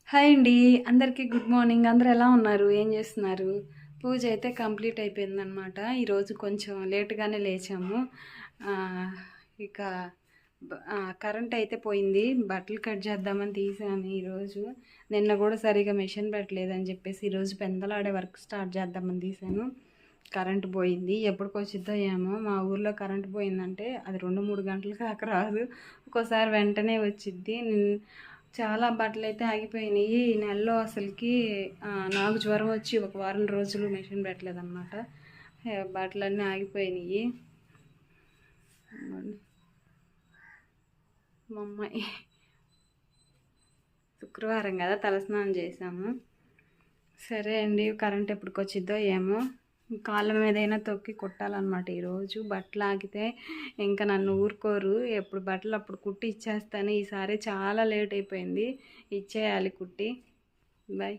Hi అండి. అందరికీ good morning. అందరూ ఎలా ఉన్నారు? ఏం చేస్తున్నారు? పూజ అయితే కంప్లీట్ అయిపోయిందనమాట. ఈరోజు కొంచెం లేట్‌గానే లేచాము. ఇక కరెంట్ అయితే పోయింది. బట్టలు కట్ చేద్దామని తీసాను ఈరోజు. నిన్న కూడా సరిగ్గా మెషిన్ పెట్టలేదని చెప్పేసి ఈరోజు పెందలాడే వర్క్ స్టార్ట్ చేద్దామని తీసాను. కరెంట్ పోయింది. ఎప్పటికొచ్చిద్దో ఏమో. మా ఊర్లో కరెంట్ పోయిందంటే అది 2, 3 గంటలు కాక రాదు. ఒక్కోసారి వెంటనే వచ్చిద్ది. చాలా బట్టలైతే ఆగిపోయినాయి ఈ నెలలో. అసలుకి నాకు జ్వరం వచ్చి ఒక వారం రోజులు మెషిన్ పెట్టలేదన్నమాట. బట్టలన్నీ ఆగిపోయినాయి. మా అమ్మాయి శుక్రవారం కదా తలస్నానం చేసాము. సరే అండి, కరెంట్ ఎప్పటికి వచ్చిద్దో ఏమో. కాళ్ళ మీదైనా తొక్కి కుట్టాలన్నమాట. ఈరోజు బట్టలు ఆగితే ఇంకా నన్ను ఊరుకోరు. ఎప్పుడు బట్టలు అప్పుడు కుట్టి ఇచ్చేస్తాను. ఈసారి చాలా లేట్ అయిపోయింది. ఇచ్చేయాలి కుట్టి. బాయ్.